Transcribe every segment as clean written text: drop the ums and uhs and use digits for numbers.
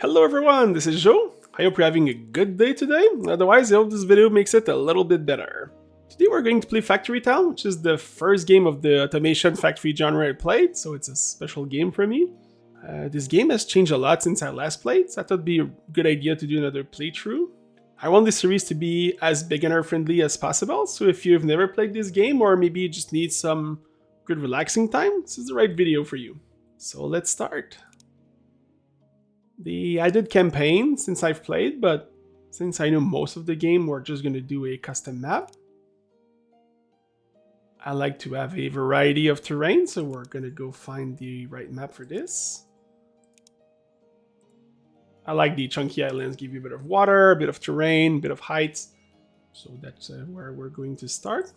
Hello everyone, this is Joe. I hope you're having a good day today. Otherwise, I hope this video makes it a little bit better. Today we're going to play Factory Town, which is the first game of the automation factory genre I played, so it's a special game for me. This game has changed a lot since I last played, so I thought it'd be a good idea to do another playthrough. I want this series to be as beginner friendly as possible, so if you've never played this game or maybe you just need some good relaxing time, this is the right video for you. So let's start. I did campaign since I've played, but since I know most of the game, we're just going to do a custom map. I like to have a variety of terrain, so we're going to go find the right map for this. I like the chunky islands, give you a bit of water, a bit of terrain, a bit of height. So that's where we're going to start.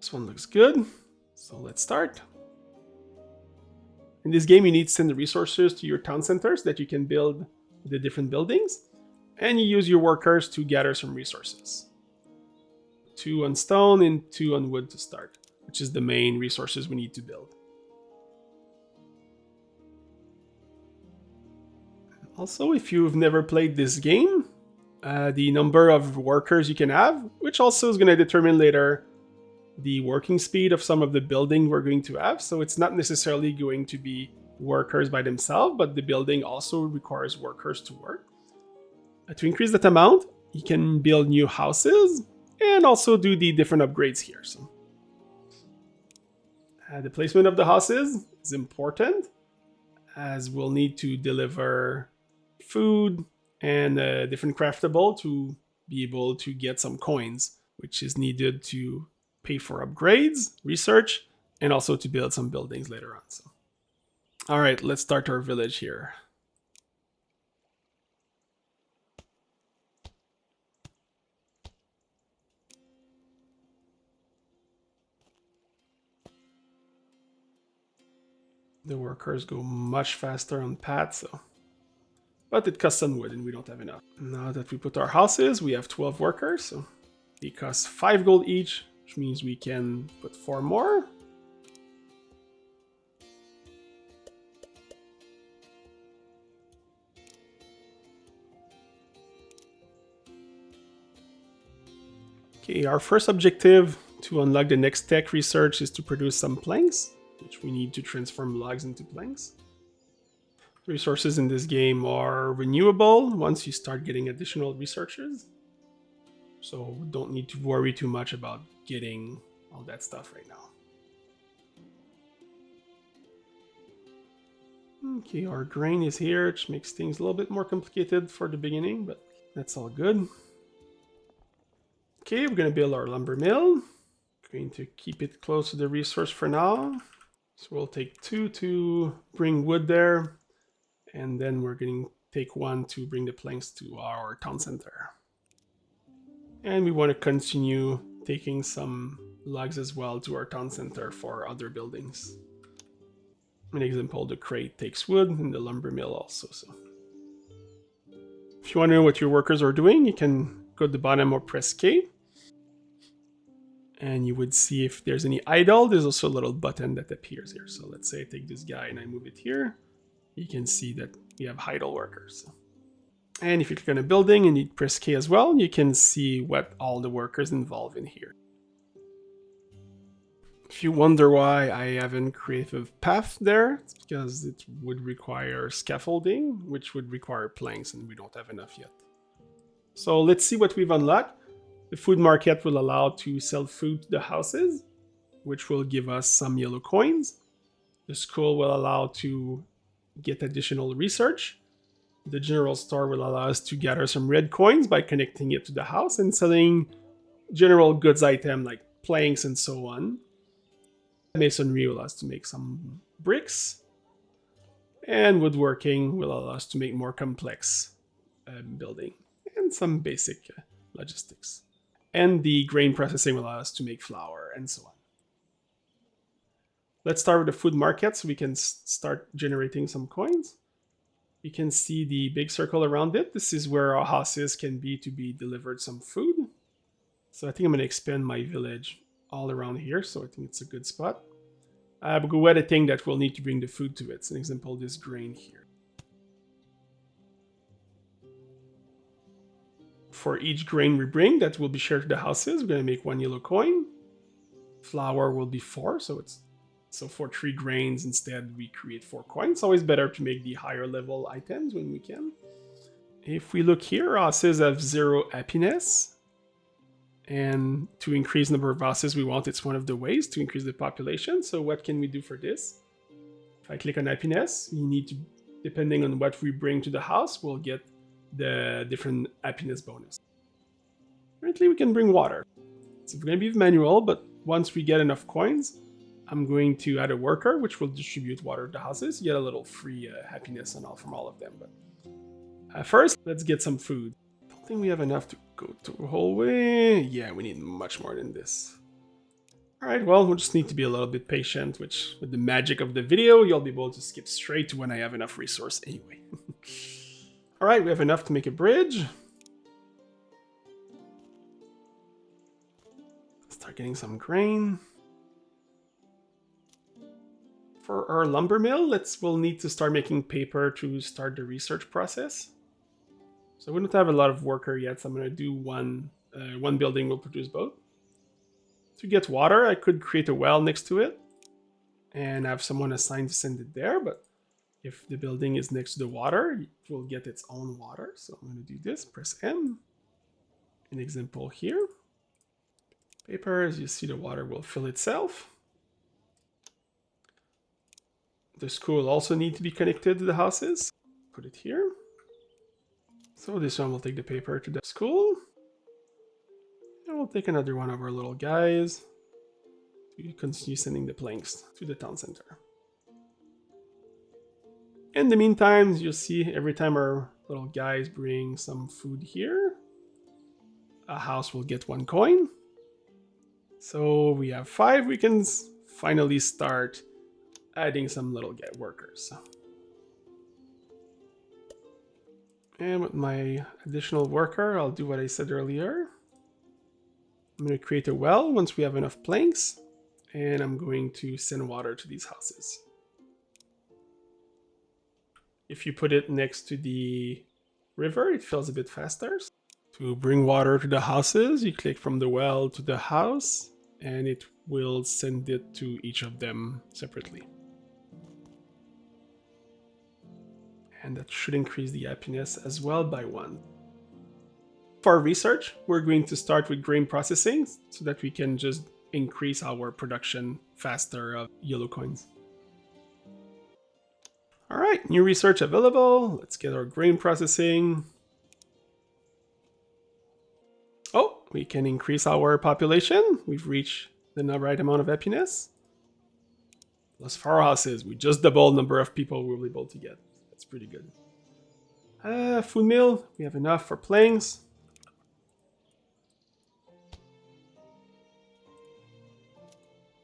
This one looks good, so let's start. In this game, you need to send the resources to your town centers that you can build the different buildings, and you use your workers to gather some resources. 2 on stone and 2 on wood to start, which is the main resources we need to build. Also, if you've never played this game, the number of workers you can have, which also is going to determine later the working speed of some of the building we're going to have. So it's not necessarily going to be workers by themselves, but the building also requires workers to work. To increase that amount, you can build new houses and also do the different upgrades here. So the placement of the houses is important, as we'll need to deliver food and different craftable to be able to get some coins, which is needed to pay for upgrades, research, and also to build some buildings later on. So, all right, let's start our village here. The workers go much faster on paths, so. But it costs some wood and we don't have enough. Now that we put our houses, we have 12 workers, so they cost 5 gold each, which means we can put 4 more. Okay, our first objective to unlock the next tech research is to produce some planks, which we need to transform logs into planks. Resources in this game are renewable once you start getting additional researches. So don't need to worry too much about getting all that stuff right now. Okay, our grain is here, which makes things a little bit more complicated for the beginning, but that's all good. Okay, we're going to build our lumber mill. Going to keep it close to the resource for now. So we'll take 2 to bring wood there, and then we're going to take 1 to bring the planks to our town center. And we want to continue taking some logs as well to our town center for other buildings. An example, the crate takes wood and the lumber mill also. So if you want to know what your workers are doing, you can go to the bottom or press K. And you would see if there's any idle. There's also a little button that appears here. So let's say I take this guy and I move it here. You can see that we have idle workers. And if you click on a building and you press K as well, you can see what all the workers involved in here. If you wonder why I haven't created a path there, it's because it would require scaffolding, which would require planks, and we don't have enough yet. So let's see what we've unlocked. The food market will allow to sell food to the houses, which will give us some yellow coins. The school will allow to get additional research. The general store will allow us to gather some red coins by connecting it to the house and selling general goods item like planks and so on. Masonry will allow us to make some bricks, and woodworking will allow us to make more complex building and some basic logistics. And the grain processing will allow us to make flour and so on. Let's start with the food market so we can start generating some coins. You can see the big circle around it. This is where our houses can be to be delivered some food. So I think I'm going to expand my village all around here, so I think it's a good spot. I have a good editing that will need to bring the food to it. It's an example of this grain here. for each grain we bring that will be shared to the houses, we're going to make 1 yellow coin. Flour will be 4, so for 3 grains instead we create 4 coins. It's always better to make the higher level items when we can. If we look here, houses have 0 happiness. And to increase the number of houses we want, it's one of the ways to increase the population. So what can we do for this? If I click on happiness, you need to, depending on what we bring to the house, we'll get the different happiness bonus. Currently we can bring water. It's going to be manual, but once we get enough coins, I'm going to add a worker, which will distribute water to the houses. You get a little free happiness and all from all of them. But first, let's get some food. I don't think we have enough to go to the whole way. Yeah, we need much more than this. All right, well, we'll just need to be a little bit patient, which with the magic of the video, you'll be able to skip straight to when I have enough resource anyway. All right, we have enough to make a bridge. Start getting some grain. For our lumber mill, we'll need to start making paper to start the research process. So we don't have a lot of worker yet, so I'm going to do one building will produce both. To get water, I could create a well next to it and have someone assigned to send it there, but if the building is next to the water, it will get its own water. So I'm going to do this, press M. An example here. Paper, as you see, the water will fill itself. The school will also need to be connected to the houses. Put it here. So this one will take the paper to the school. And we'll take another one of our little guys to continue sending the planks to the town center. In the meantime, you'll see every time our little guys bring some food here, a house will get 1 coin. So we have 5. We can finally start adding some little workers. And with my additional worker, I'll do what I said earlier. I'm going to create a well once we have enough planks, and I'm going to send water to these houses. If you put it next to the river, it fills a bit faster. To bring water to the houses, you click from the well to the house, and it will send it to each of them separately. And that should increase the happiness as well by 1. For our research, we're going to start with grain processing so that we can just increase our production faster of yellow coins. All right, new research available. Let's get our grain processing. Oh, we can increase our population. We've reached the right amount of happiness. Plus 4 houses. We just doubled the number of people we'll be able to get. That's pretty good. Food mill. We have enough for planks.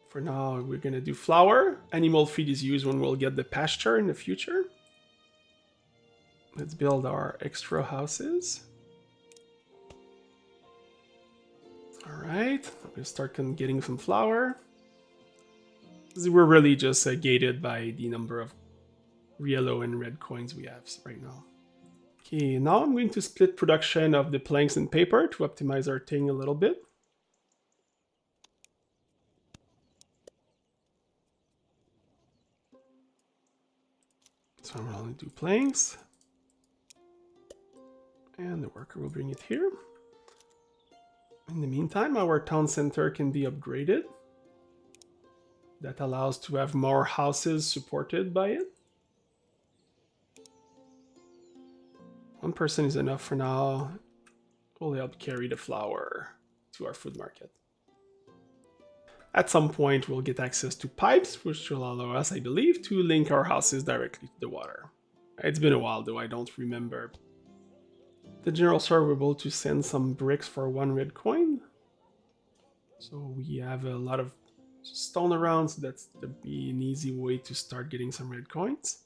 For now, we're going to do flour. Animal feed is used when we'll get the pasture in the future. Let's build our extra houses. All right, I'm going to start getting some flour. We're really just gated by the number of yellow and red coins we have right now. Okay, now I'm going to split production of the planks and paper to optimize our thing a little bit. So I'm going to do planks. And the worker will bring it here. In the meantime, our town center can be upgraded. That allows to have more houses supported by it. 1 person is enough for now. Will help carry the flour to our food market. At some point, we'll get access to pipes, which will allow us, I believe, to link our houses directly to the water. It's been a while, though, I don't remember. The general store will be able to send some bricks for 1 red coin. So we have a lot of stone around, so that's be an easy way to start getting some red coins.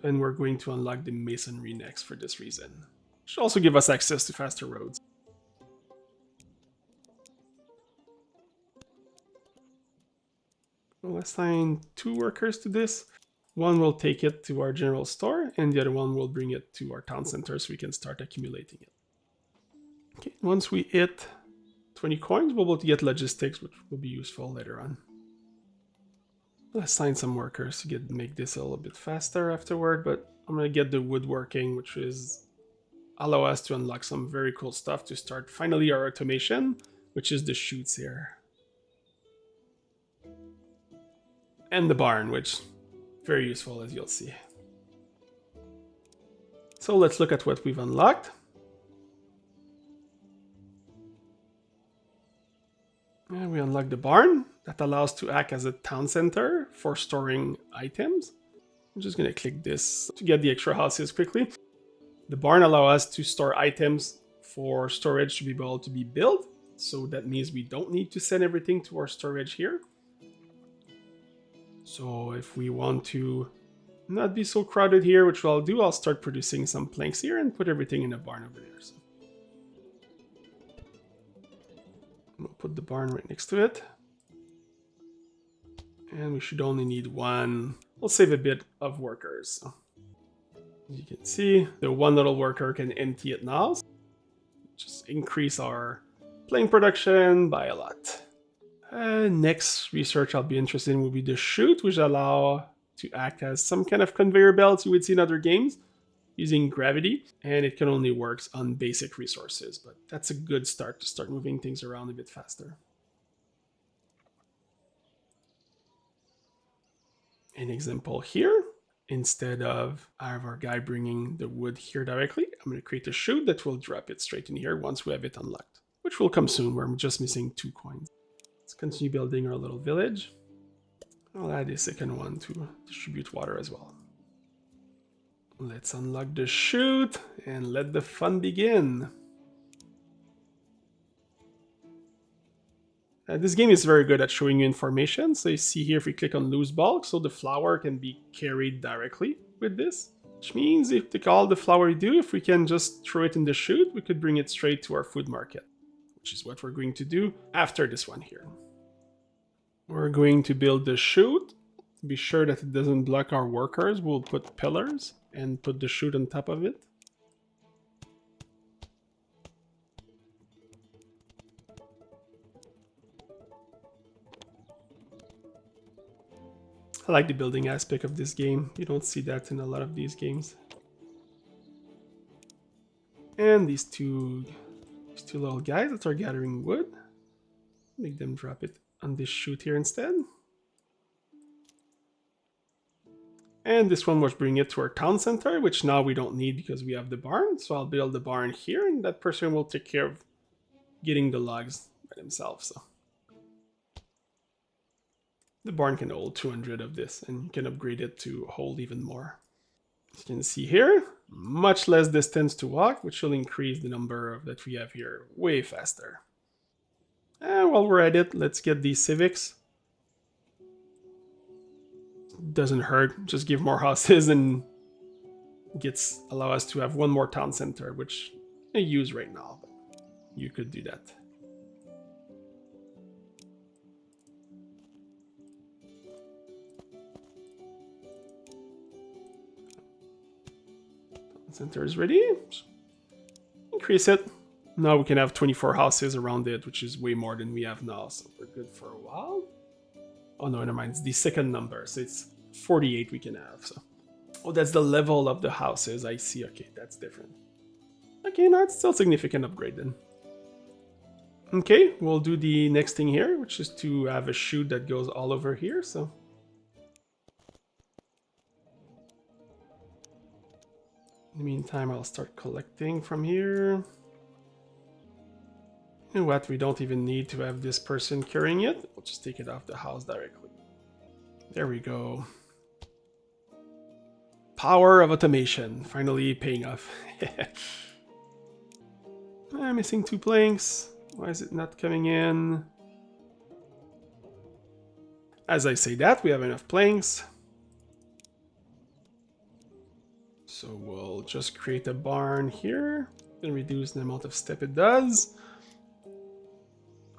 And we're going to unlock the masonry next for this reason. Should also give us access to faster roads. We'll assign 2 workers to this. 1 will take it to our general store, and the other one will bring it to our town center so we can start accumulating it. Okay, once we hit 20 coins, we'll be able to get logistics, which will be useful later on. I'll assign some workers to make this a little bit faster afterward, but I'm gonna get the woodworking, which is allow us to unlock some very cool stuff to start finally our automation, which is the chutes here. And the barn, which very useful as you'll see. So let's look at what we've unlocked. And we unlock the barn that allows to act as a town center for storing items. I'm just gonna click this to get the extra houses quickly. The barn allows us to store items for storage to be able to be built. So that means we don't need to send everything to our storage here. So if we want to not be so crowded here, which I'll do, I'll start producing some planks here and put everything in a barn over there. So we'll put the barn right next to it. And we should only need one. We'll save a bit of workers. So, as you can see, the one little worker can empty it now. Just increase our plank production by a lot. Next research I'll be interested in will be the chute, which allow to act as some kind of conveyor belts you would see in other games using gravity, and it can only work on basic resources, but that's a good start to start moving things around a bit faster. An example here, instead of our guy bringing the wood here directly, I'm going to create a chute that will drop it straight in here once we have it unlocked, which will come soon, where I'm just missing 2 coins. Let's continue building our little village. I'll add a second one to distribute water as well. Let's unlock the chute and let the fun begin. This game is very good at showing you information. So you see here, if we click on loose bulk, so the flour can be carried directly with this. Which means if take all the flour we do, if we can just throw it in the chute, we could bring it straight to our food market, which is what we're going to do after this one here. We're going to build the chute. To be sure that it doesn't block our workers, we'll put pillars and put the chute on top of it. I like the building aspect of this game. You don't see that in a lot of these games. And these two little guys that are gathering wood. Make them drop it on this chute here instead. And this one was bring it to our town center, which now we don't need because we have the barn. So I'll build the barn here, and that person will take care of getting the logs by themselves. So the barn can hold 200 of this, and you can upgrade it to hold even more. As you can see here, much less distance to walk, which will increase the number that we have here way faster. And while we're at it, let's get these civics. Doesn't hurt, just give more houses and allow us to have one more town center, which I use right now, but you could do that. Town center is ready. Increase it. Now we can have 24 houses around it, which is way more than we have now, so we're good for a while. Oh no, never mind, it's the second number, so it's 48 we can have. So, oh, that's the level of the houses. I see. Okay, that's different. Okay, no, it's still a significant upgrade then. Okay, we'll do the next thing here, which is to have a chute that goes all over here. So in the meantime, I'll start collecting from here. You know what? We don't even need to have this person carrying it. We'll just take it off the house directly. There we go. Power of automation, finally paying off. I'm missing 2 planks. Why is it not coming in? As I say that, we have enough planks. So we'll just create a barn here and reduce the amount of step it does.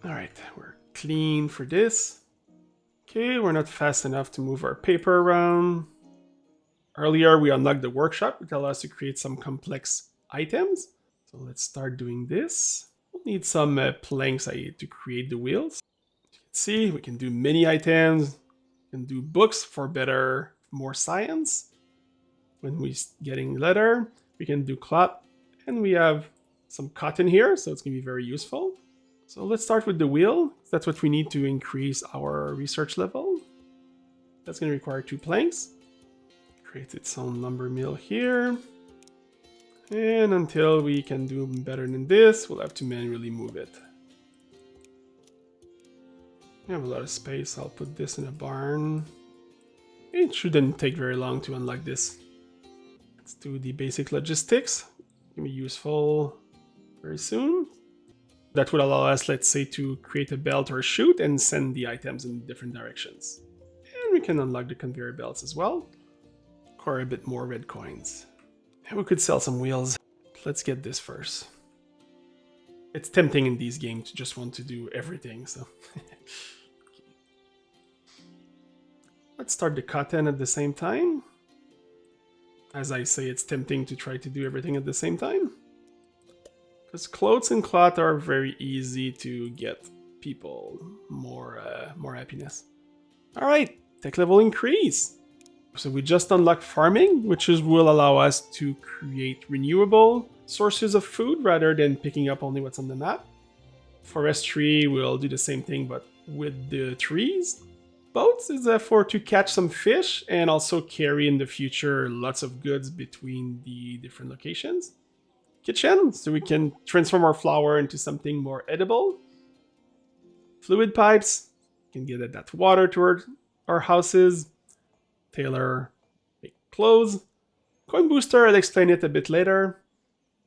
Alright, we're clean for this. Okay, we're not fast enough to move our paper around. Earlier, we unlocked the workshop, which allows us to create some complex items. So So let's start doing this. We'll need some planks to create the wheels. As you can see, we can do many items. We can do books for better, more science. When we're getting leather, we can do cloth. And we have some cotton here, so it's going to be very useful. So let's start with the wheel. That's what we need to increase our research level. That's going to require 2 planks. Create its own lumber mill here. And until we can do better than this, we'll have to manually move it. We have a lot of space. I'll put this in a barn. It shouldn't take very long to unlock this. Let's do the basic logistics. It's going to be useful very soon. That would allow us, let's say, to create a belt or a chute and send the items in different directions. And we can unlock the conveyor belts as well. Or a bit more red coins. And we could sell some wheels. Let's get this first. It's tempting in these games to just want to do everything, so. Let's start the cotton at the same time. As I say, it's tempting to try to do everything at the same time. Because clothes and cloth are very easy to get people more happiness. Alright, tech level increase. So we just unlocked farming, which will allow us to create renewable sources of food rather than picking up only what's on the map. Forestry will do the same thing, but with the trees. Boats is to catch some fish and also carry in the future lots of goods between the different locations. Kitchen, so we can transform our flour into something more edible. Fluid pipes, can get that water toward our houses. Tailor, make clothes. Coin booster, I'll explain it a bit later.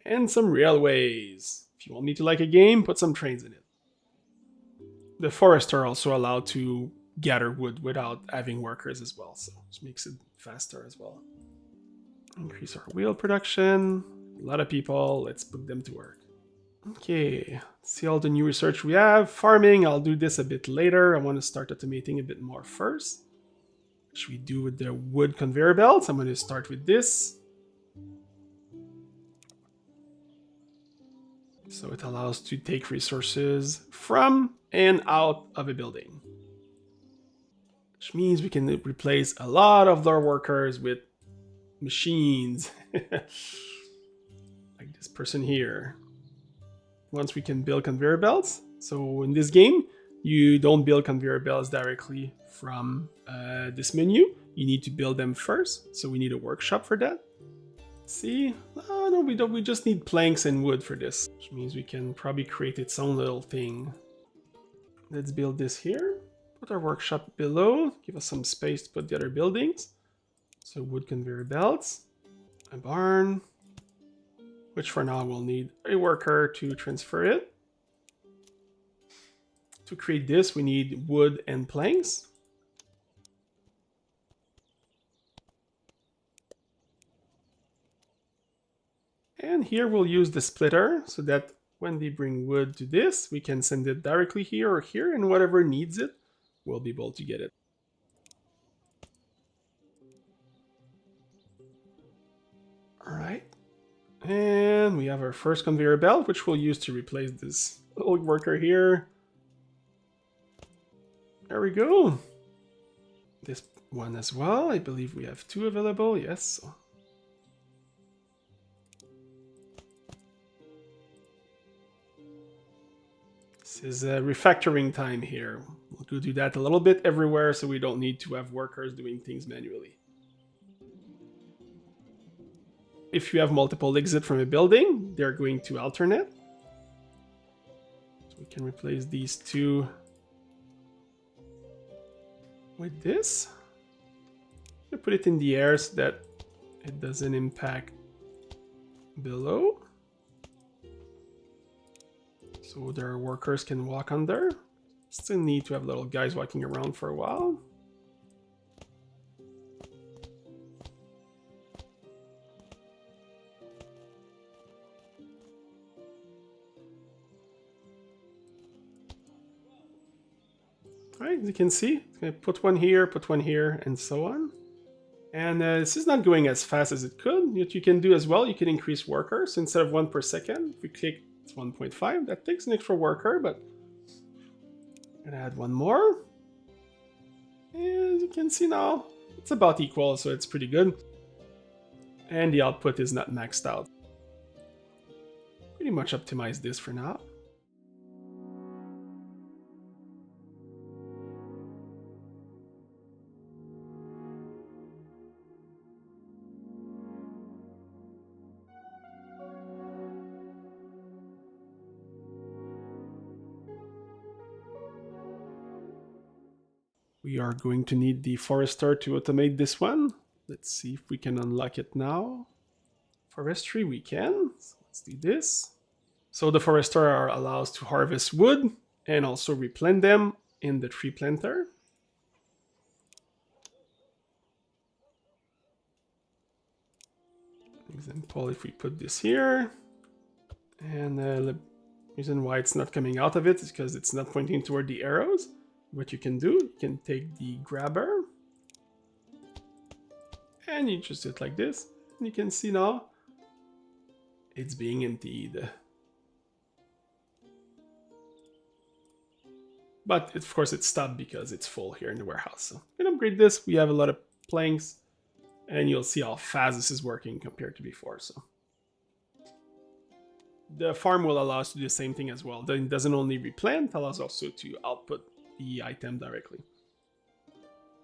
And some railways. If you want me to like a game, put some trains in it. The forester also allowed to gather wood without having workers as well, so this makes it faster as well. Increase our wheel production. A lot of people, let's put them to work. Okay, see all the new research we have. Farming, I'll do this a bit later. I want to start automating a bit more first. What should we do with the wood conveyor belts? I'm going to start with this. So it allows to take resources from and out of a building. Which means we can replace a lot of their workers with machines. Like this person here. Once we can build conveyor belts. So in this game, you don't build conveyor belts directly from this menu. You need to build them first. So we need a workshop for that. See? Oh, no, we don't. We just need planks and wood for this. Which means we can probably create its own little thing. Let's build this here. Put our workshop below. Give us some space to put the other buildings. So wood conveyor belts. A barn. Which for now we'll need a worker to transfer it. To create this, we need wood and planks. And here we'll use the splitter so that when they bring wood to this, we can send it directly here or here, and whatever needs it, we'll be able to get it. All right. And we have our first conveyor belt, which we'll use to replace this little worker here. There we go. This one as well. I believe we have 2 available. Yes. This is a refactoring time here. We'll go do that a little bit everywhere so we don't need to have workers doing things manually. If you have multiple exits from a building, they're going to alternate. So we can replace these 2 with this. I'm gonna put it in the air so that it doesn't impact below. So their workers can walk on there. Still need to have little guys walking around for a while. Alright, as you can see, it's going to put one here, and so on. And this is not going as fast as it could. What you can do as well, you can increase workers. Instead of 1 per second, if we click, it's 1.5. That takes an extra worker, but I'm gonna add one more. And as you can see now, it's about equal, so it's pretty good. And the output is not maxed out. Pretty much optimize this for now. We are going to need the forester to automate this one. Let's see if we can unlock it now. Forestry, we can. So let's do this. So the forester allows to harvest wood and also replant them in the tree planter. Example, if we put this here, and the reason why it's not coming out of it is because it's not pointing toward the arrows. What you can do, you can take the grabber and you just do it like this. And you can see now it's being emptied. But of course it stopped because it's full here in the warehouse. So we can upgrade this. We have a lot of planks and you'll see how fast this is working compared to before. So the farm will allow us to do the same thing as well. It doesn't only replant, it allows also to output the item directly.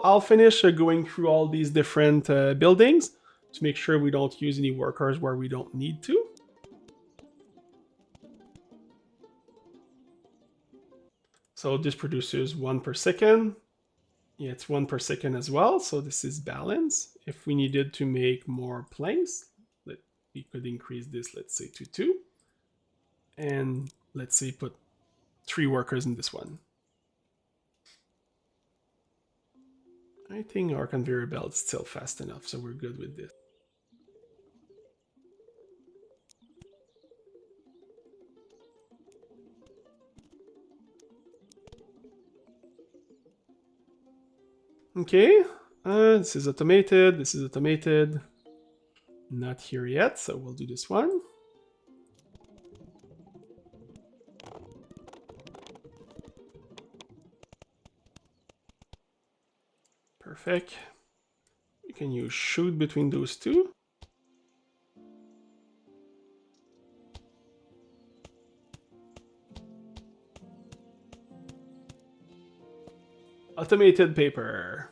I'll finish going through all these different buildings to make sure we don't use any workers where we don't need to. So this produces 1 per second. Yeah, it's 1 per second as well, so this is balanced. If we needed to make more planks, we could increase this, let's say, to 2. And let's say put 3 workers in this one. I think our conveyor belt is still fast enough, so we're good with this. Okay, this is automated, this is automated. Not here yet, so we'll do this one. Perfect. You can use shoot between those two. Automated paper.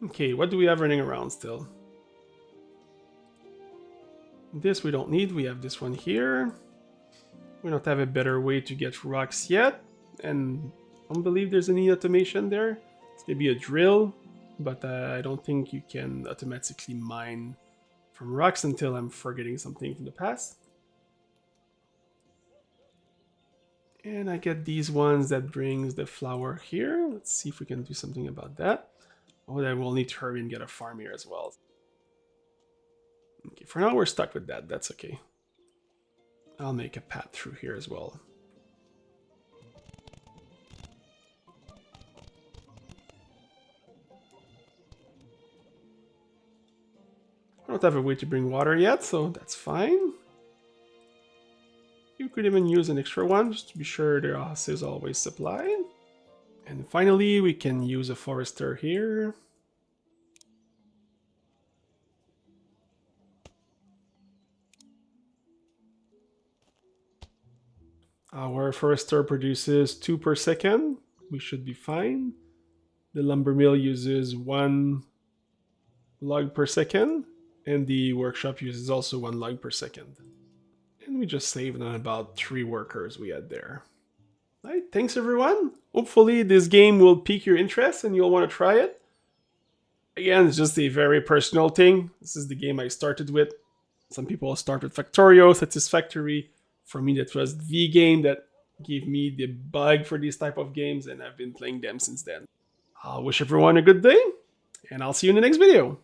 Okay, what do we have running around still? This we don't need, we have this one here. We don't have a better way to get rocks yet, and I don't believe there's any automation there. It's gonna be a drill, but I don't think you can automatically mine from rocks until I'm forgetting something from the past. And I get these ones that brings the flour here. Let's see if we can do something about that. Oh, then we'll need to hurry and get a farm here as well. Okay, for now we're stuck with that. That's okay. I'll make a path through here as well. I don't have a way to bring water yet, so that's fine. You could even use an extra one just to be sure the house is always supplied. And finally, we can use a forester here. Our forester produces 2 per second. We should be fine. The lumber mill uses 1 log per second. And the workshop uses also 1 log per second. And we just saved on about 3 workers we had there. Alright, thanks everyone. Hopefully this game will pique your interest and you'll want to try it. Again, it's just a very personal thing. This is the game I started with. Some people start with Factorio, Satisfactory. For me, that was the game that gave me the bug for these type of games, and I've been playing them since then. I'll wish everyone a good day, and I'll see you in the next video.